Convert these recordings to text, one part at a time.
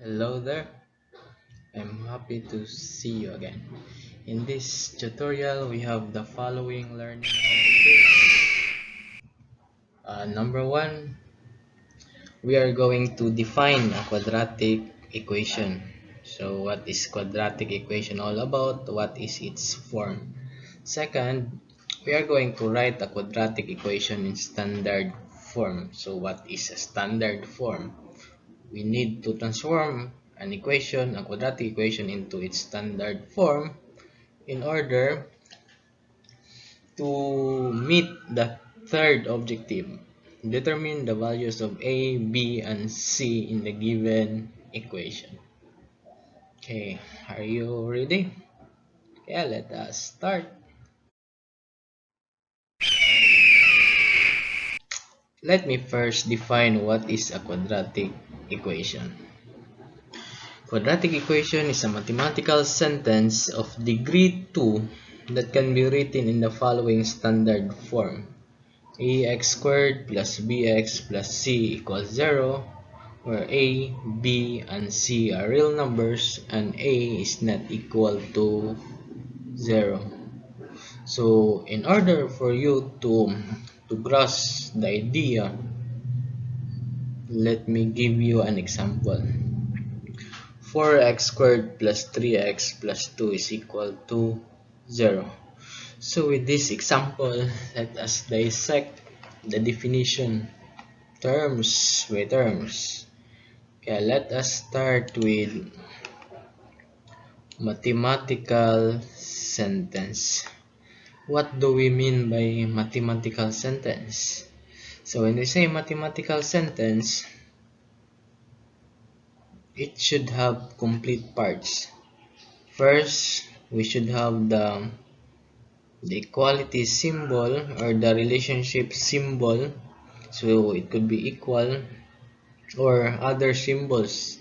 Hello there, I'm happy to see you again. In this tutorial, we have the following learning objectives. Number one, we are going to define a quadratic equation. So what is quadratic equation all about? What is its form? Second, we are going to write a quadratic equation in standard form. So what is a standard form? We need to transform an equation, a quadratic equation, into its standard form in order to meet the third objective. Determine the values of A, B, and C in the given equation. Okay, are you ready? Yeah, let us start. Let me first define what is a quadratic equation. Quadratic equation is a mathematical sentence of degree 2 that can be written in the following standard form. Ax squared plus bx plus c equals 0, where a, b, and c are real numbers and a is not equal to 0. So in order for you to grasp the idea, let me give you an example. 4x squared plus 3x plus 2 is equal to 0. So with this example, let us dissect the definition terms by terms. Okay, let us start with mathematical sentence. What do we mean by mathematical sentence? So when we say mathematical sentence, it should have complete parts. First, we should have the equality symbol or the relationship symbol. So it could be equal or other symbols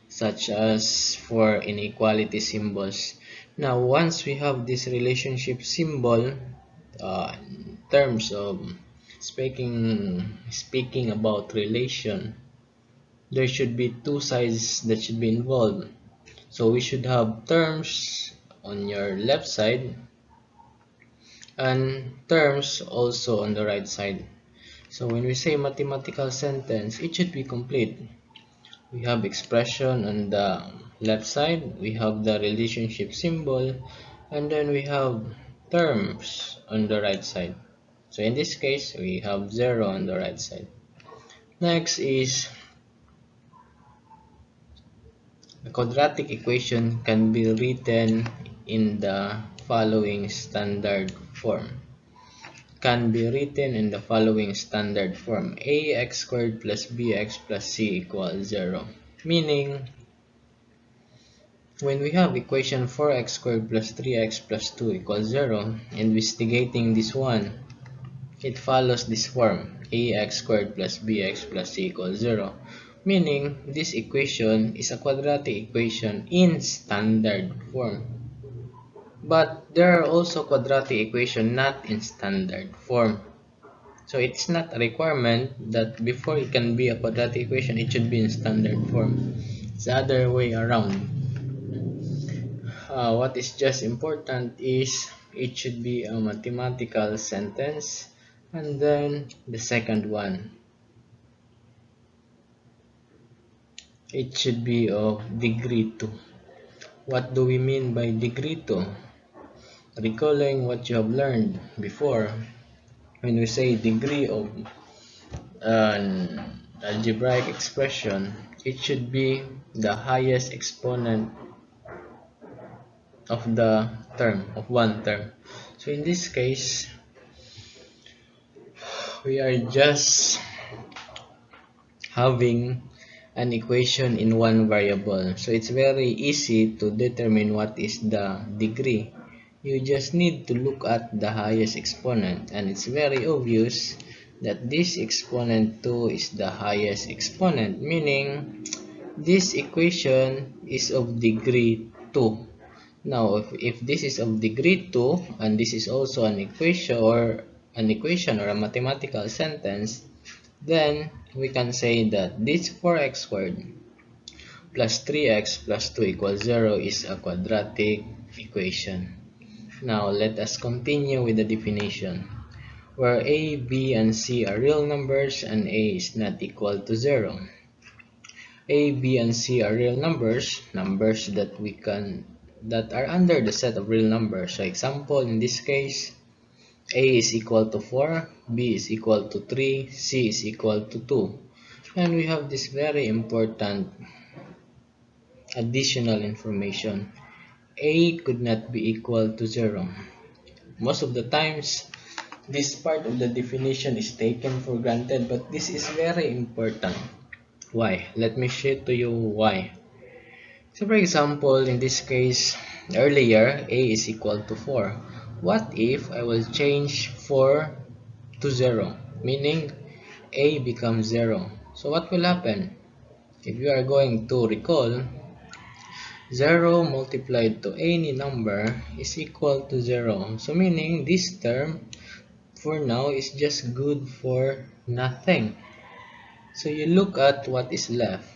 such as for inequality symbols. Now, once we have this relationship symbol, in terms of speaking about relation, there should be two sides that should be involved. So we should have terms on your left side and terms also on the right side. So when we say mathematical sentence, it should be complete. We have expression on the left side, we have the relationship symbol, and then we have terms on the right side. So in this case, we have 0 on the right side. Next is a quadratic equation can be written in the following standard form. Can be written in the following standard form. Ax squared plus bx plus c equals 0. Meaning, when we have equation 4x squared plus 3x plus 2 equals 0, investigating this one, it follows this form. Ax squared plus bx plus c equals 0. Meaning, this equation is a quadratic equation in standard form. But there are also quadratic equations not in standard form. So it's not a requirement that before it can be a quadratic equation, it should be in standard form. It's the other way around. What is just important is it should be a mathematical sentence, and then the second one, it should be of degree 2. What do we mean by degree 2? Recalling what you have learned before, when we say degree of an algebraic expression, it should be the highest exponent of the term, of one term. So in this case, we are just having an equation in one variable. So it's very easy to determine what is the degree. You just need to look at the highest exponent, and it's very obvious that this exponent 2 is the highest exponent, meaning this equation is of degree 2. Now, if this is of degree 2 and this is also an equation or a mathematical sentence, then we can say that this 4x squared plus 3x plus 2 equals 0 is a quadratic equation. Now, let us continue with the definition, where a, b, and c are real numbers and a is not equal to 0. A, b, and c are real numbers, that are under the set of real numbers. So example, in this case, a is equal to 4, b is equal to 3, c is equal to 2. And we have this very important additional information. A could not be equal to 0. Most of the times, this part of the definition is taken for granted, but this is very important. Why? Let me share to you why. So for example, in this case, earlier, a is equal to 4. What if I will change 4 to 0? Meaning, a becomes 0. So what will happen? If you are going to recall, 0 multiplied to any number is equal to 0. So meaning, this term, for now, is just good for nothing. So you look at what is left.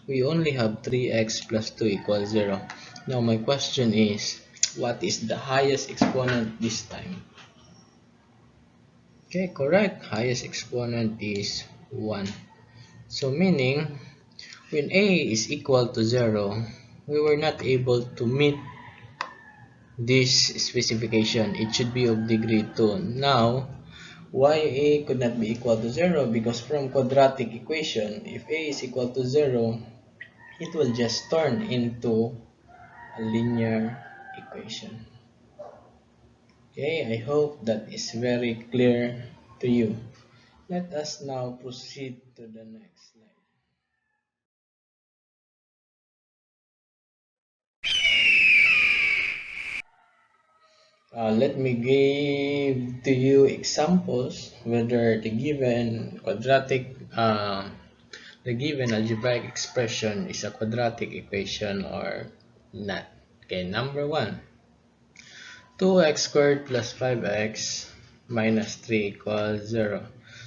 We only have 3x plus 2 equals 0. Now my question is, what is the highest exponent this time? Okay, correct. Highest exponent is 1. So meaning, when a is equal to 0, we were not able to meet this specification. It should be of degree 2. Now, why a could not be equal to 0? Because from quadratic equation, if a is equal to 0, it will just turn into a linear equation. Okay, I hope that is very clear to you. Let us now proceed to the next slide. Let me give to you examples whether the given algebraic expression is a quadratic equation or not. Okay, number 1. 2x squared plus 5x minus 3 equals 0.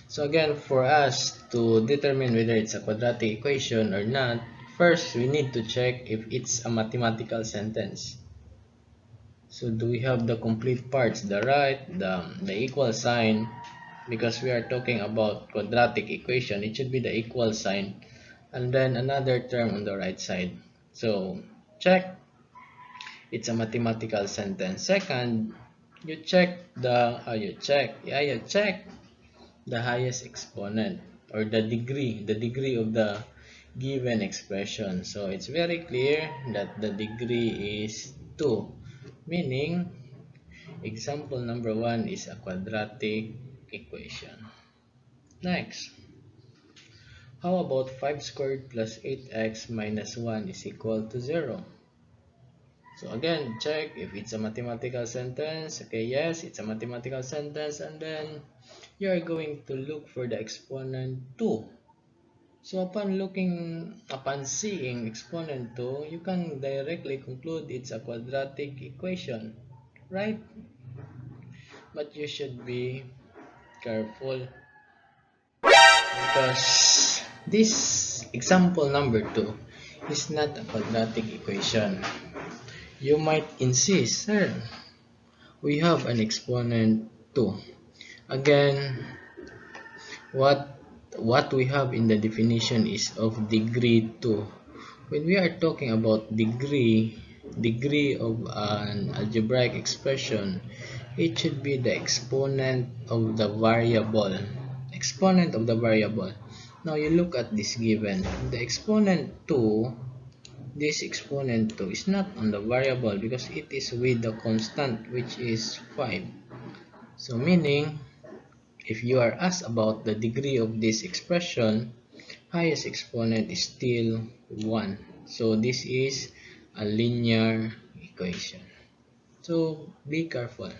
So again, for us to determine whether it's a quadratic equation or not, first we need to check if it's a mathematical sentence. So do we have the complete parts, the right, the equal sign? Because we are talking about quadratic equation, it should be the equal sign and then another term on the right side. So check it's a mathematical sentence. Second, you check the highest exponent or the degree of the given expression. So it's very clear that the degree is 2, meaning example number 1 is a quadratic equation. Next, how about 5 squared plus 8x minus 1 is equal to 0? So again, check if it's a mathematical sentence. Okay, yes, it's a mathematical sentence. And then you are going to look for the exponent 2. So upon seeing exponent 2, you can directly conclude it's a quadratic equation, right? But you should be careful because this example number 2 is not a quadratic equation. You might insist, sir, we have an exponent 2. Again, what we have in the definition is of degree 2. When we are talking about degree of an algebraic expression, it should be the exponent of the variable. Exponent of the variable. Now you look at this given. The exponent 2, this exponent 2 is not on the variable because it is with the constant which is 5. So meaning, if you are asked about the degree of this expression, highest exponent is still 1. So this is a linear equation. So be careful.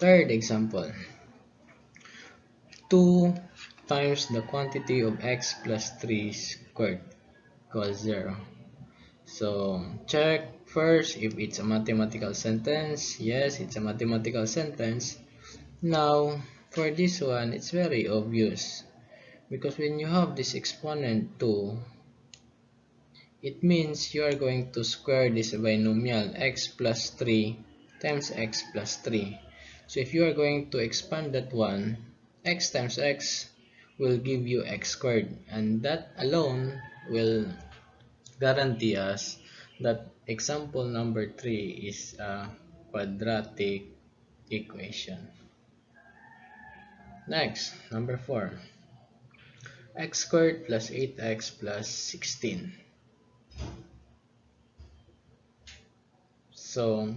Third example. 2 times the quantity of x plus 3 squared equals 0. So check first if it's a mathematical sentence. Yes, it's a mathematical sentence. Now, for this one, it's very obvious. Because when you have this exponent 2, it means you are going to square this binomial x plus 3 times x plus 3. So if you are going to expand that one, x times x will give you x squared. And that alone will guarantee us that example number 3 is a quadratic equation. Next, number 4. X squared plus 8x plus 16. So,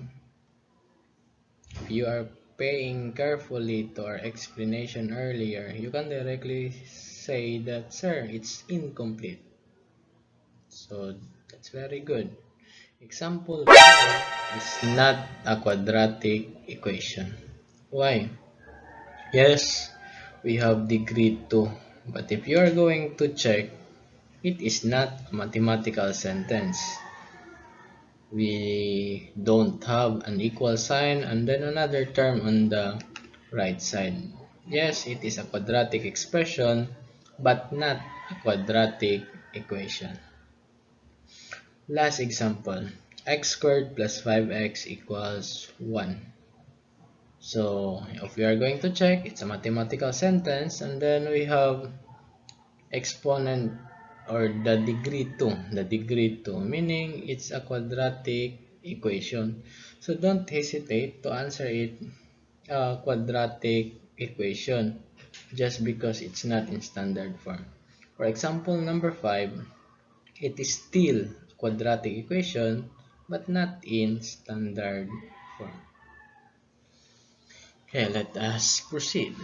if you are paying carefully to our explanation earlier, you can directly say that, sir, it's incomplete. So, that's very good. Example 4 is not a quadratic equation. Why? Yes, we have degree 2. But if you are going to check, it is not a mathematical sentence. We don't have an equal sign and then another term on the right side. Yes, it is a quadratic expression, but not a quadratic equation. Last example, x squared plus 5x equals 1. So, if we are going to check, it's a mathematical sentence, and then we have exponent or the degree 2, meaning it's a quadratic equation. So don't hesitate to answer it a quadratic equation just because it's not in standard form. For example, number 5, it is still a quadratic equation but not in standard form. Okay, let us proceed.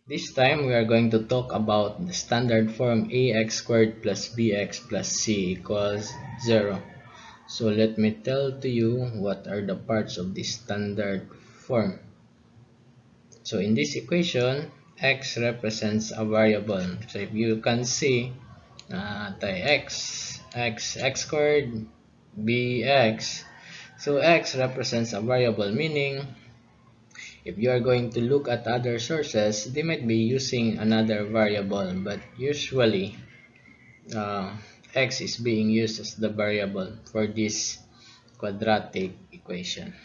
This time we are going to talk about the standard form ax squared plus bx plus c equals 0. So let me tell to you what are the parts of this standard form. So in this equation, x represents a variable. So if you can see, x squared, bx. So x represents a variable, meaning if you are going to look at other sources, they might be using another variable, but usually uh, x is being used as the variable for this quadratic equation.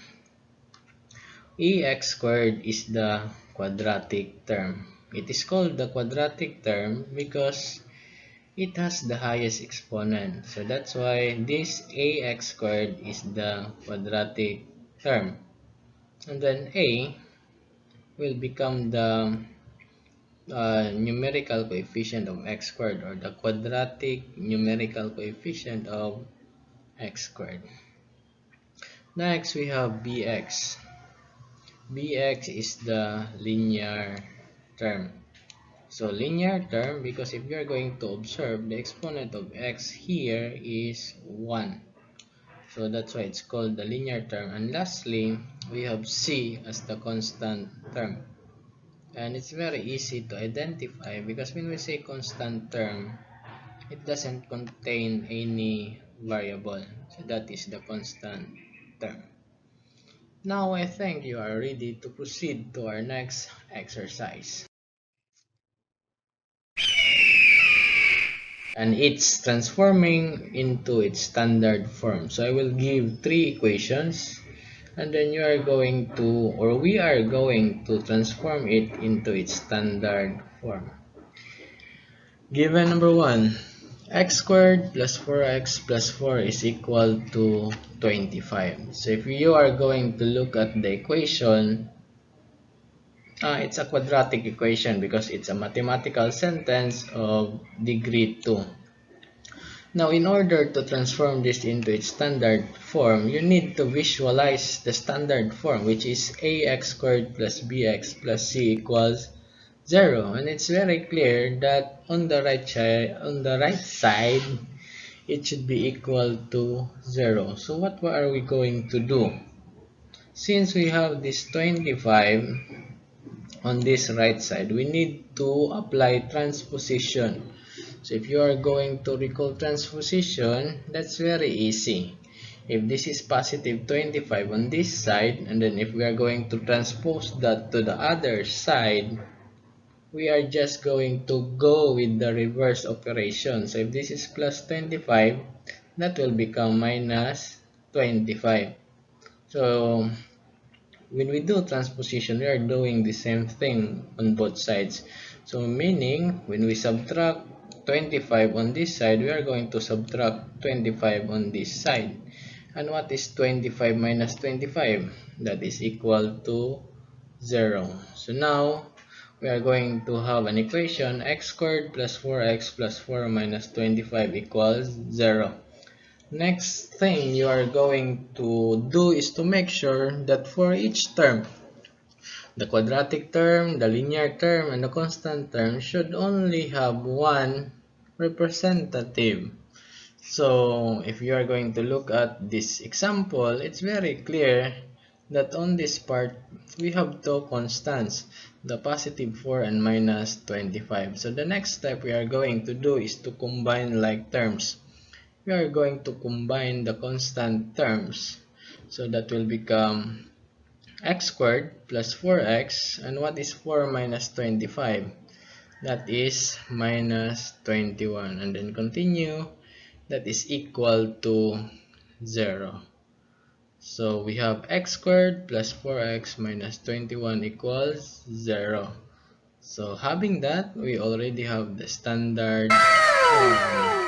Ax squared is the quadratic term. It is called the quadratic term because it has the highest exponent. So that's why this ax squared is the quadratic term. And then a will become the numerical coefficient of x squared, or the quadratic numerical coefficient of x squared. Next, we have bx. Bx is the linear term. So linear term because if you're going to observe, the exponent of x here is 1. So that's why it's called the linear term. And lastly, we have c as the constant term. And it's very easy to identify because when we say constant term, it doesn't contain any variable. So that is the constant term. Now I think you are ready to proceed to our next exercise. And it's transforming into its standard form. So I will give 3 equations and then you are going to, or we are going to transform it into its standard form. Given number 1, x squared plus 4x plus 4 is equal to 25. So if you are going to look at the equation, it's a quadratic equation because it's a mathematical sentence of degree 2. Now, in order to transform this into its standard form, you need to visualize the standard form, which is ax squared plus bx plus c equals 0. And it's very clear that on the right side, it should be equal to 0. So what are we going to do? Since we have this 25 on this right side, we need to apply transposition. So if you are going to recall transposition, that's very easy. If this is positive 25 on this side, and then if we are going to transpose that to the other side, we are just going to go with the reverse operation. So if this is plus 25, that will become minus 25. So when we do transposition, we are doing the same thing on both sides. So meaning, when we subtract 25 on this side, we are going to subtract 25 on this side. And what is 25 minus 25? That is equal to 0. So now, we are going to have an equation x squared plus 4x plus 4 minus 25 equals 0. Next thing you are going to do is to make sure that for each term, the quadratic term, the linear term, and the constant term should only have one representative. So if you are going to look at this example, it's very clear that on this part, we have two constants, the positive 4 and minus 25. So the next step we are going to do is to combine like terms. We are going to combine the constant terms. So that will become x squared plus 4x. And what is 4 minus 25? That is minus 21. And then continue. That is equal to 0. So we have x squared plus 4x minus 21 equals 0. So having that, we already have the standard form.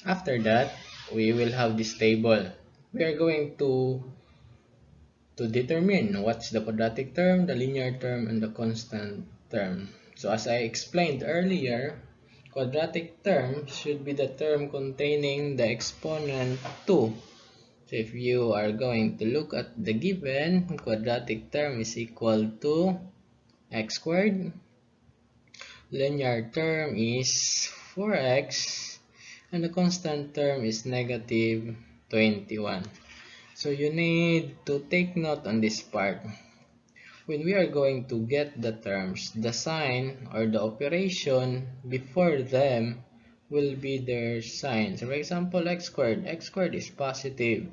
After that, we will have this table. We are going to determine what's the quadratic term, the linear term, and the constant term. So as I explained earlier, quadratic term should be the term containing the exponent 2. So if you are going to look at the given, quadratic term is equal to x squared. Linear term is 4x. And the constant term is negative 21. So you need to take note on this part. When we are going to get the terms, the sign or the operation before them will be their sign. So for example, x squared is positive.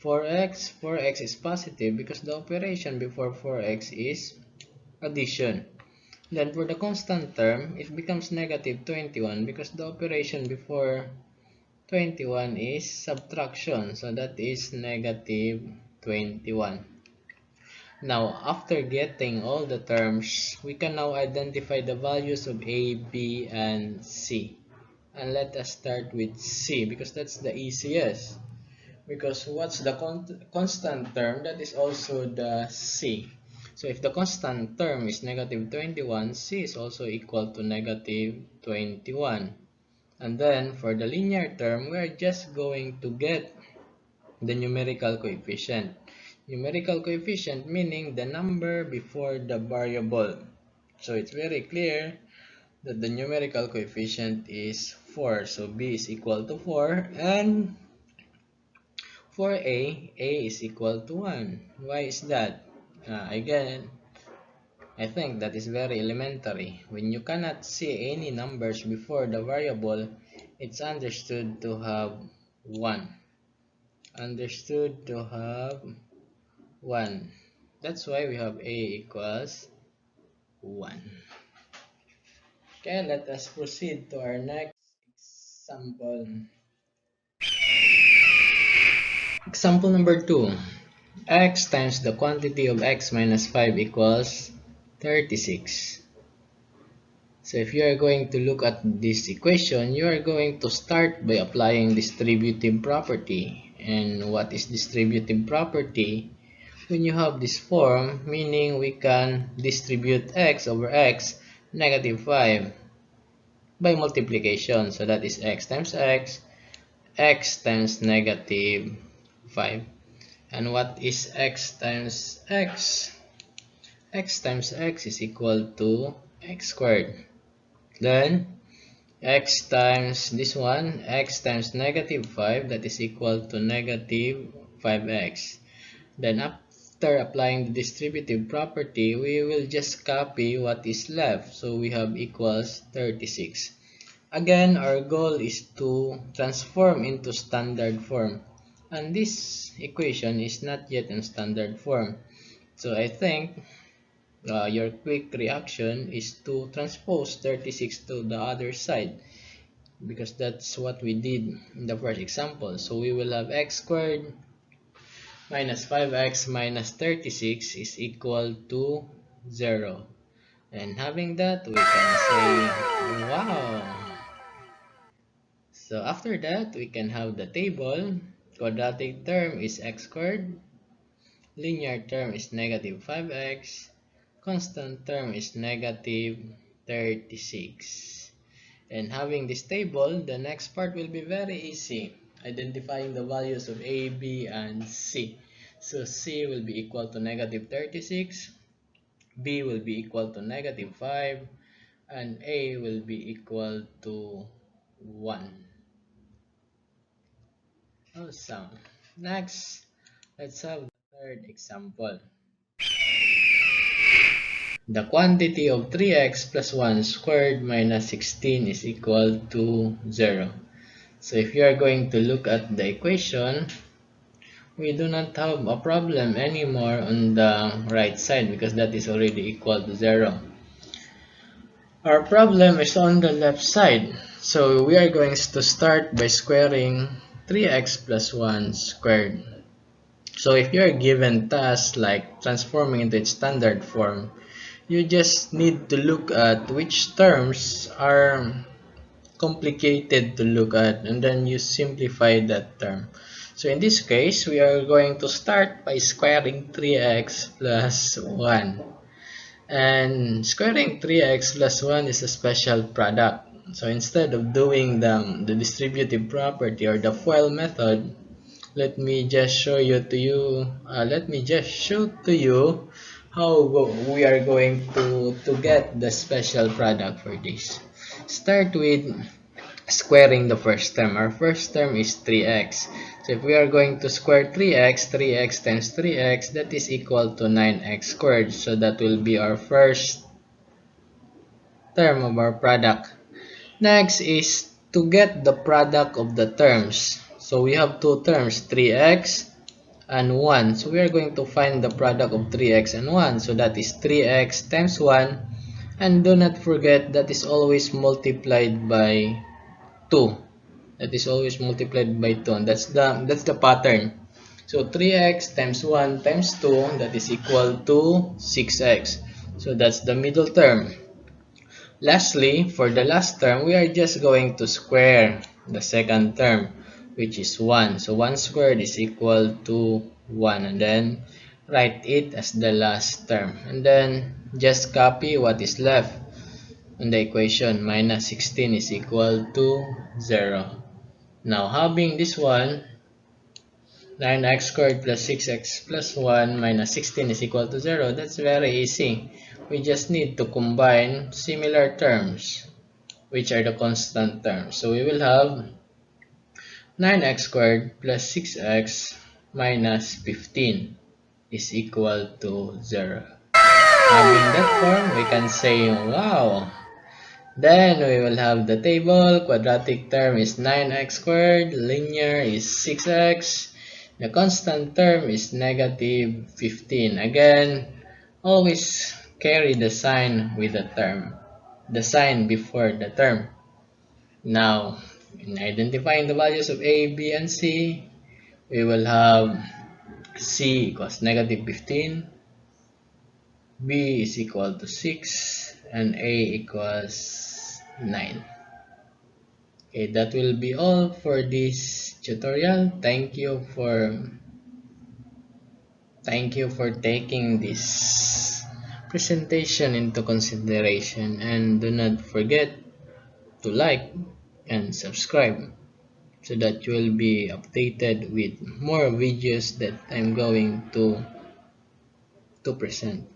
4x is positive because the operation before 4x is addition. Then for the constant term, it becomes negative 21 because the operation before 21 is subtraction. So that is negative 21. Now, after getting all the terms, we can now identify the values of A, B, and C. And let us start with C because that's the easiest. Because what's the constant term? That is also the C. So if the constant term is negative 21, C is also equal to negative 21. And then for the linear term, we're just going to get the numerical coefficient. Numerical coefficient meaning the number before the variable. So it's very clear that the numerical coefficient is 4. So B is equal to 4 and for A is equal to 1. Why is that? Again, I think that is very elementary. When you cannot see any numbers before the variable, it's understood to have 1. Understood to have 1. That's why we have A equals 1. Okay, let us proceed to our next example. Example number 2. X times the quantity of x minus 5 equals 36. So if you are going to look at this equation, you are going to start by applying distributive property. And what is distributive property? When you have this form, meaning we can distribute x over x, negative 5 by multiplication. So that is x times negative 5. And what is x times x? X times x is equal to x squared. Then x times this one, x times negative 5, that is equal to negative 5x. Then after applying the distributive property, we will just copy what is left. So we have equals 36. Again, our goal is to transform into standard form. And this equation is not yet in standard form. So I think your quick reaction is to transpose 36 to the other side, because that's what we did in the first example. So we will have x squared minus 5x minus 36 is equal to 0. And having that, we can say, wow. So after that, we can have the table. Quadratic term is x squared. Linear term is negative 5x. Constant term is negative 36. And having this table, the next part will be very easy. Identifying the values of a, b, and c. So c will be equal to negative 36. B will be equal to negative 5. And a will be equal to 1. Awesome. Next, let's have the third example. The quantity of 3x plus 1 squared minus 16 is equal to 0. So if you are going to look at the equation, we do not have a problem anymore on the right side because that is already equal to 0. Our problem is on the left side. So we are going to start by squaring 3x plus 1 squared. So if you are given tasks like transforming into its standard form, you just need to look at which terms are complicated to look at, and then you simplify that term. So in this case, we are going to start by squaring 3x plus 1. And squaring 3x plus 1 is a special product. So instead of doing the distributive property or the FOIL method, let me just show to you how we are going to get the special product for this. Start with squaring the first term. Our first term is 3x. So if we are going to square 3x times 3x, that is equal to 9x squared. So that will be our first term of our product. Next is to get the product of the terms. So we have two terms, 3x and 1. So we are going to find the product of 3x and 1. So that is 3x times 1. And do not forget that is always multiplied by 2. That is always multiplied by 2. And that's the pattern. So 3x times 1 times 2, that is equal to 6x. So that's the middle term. Lastly, for the last term, we are just going to square the second term, which is 1. So 1 squared is equal to 1. And then write it as the last term. And then just copy what is left in the equation. Minus 16 is equal to 0. Now, having this one, 9x squared plus 6x plus 1 minus 16 is equal to 0. That's very easy. We just need to combine similar terms, which are the constant terms. So we will have 9x squared plus 6x minus 15 is equal to 0. Having that form, we can say, wow. Then we will have the table. Quadratic term is 9x squared. Linear is 6x. The constant term is negative 15. Again, always carry the sign with the term. The sign before the term. Now, in identifying the values of a, b, and c, we will have c equals negative 15. B is equal to 6 and A equals 9. Okay, that will be all for this tutorial. Thank you for taking this presentation into consideration, and do not forget to like and subscribe so that you will be updated with more videos that I'm going to present.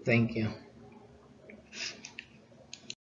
Thank you.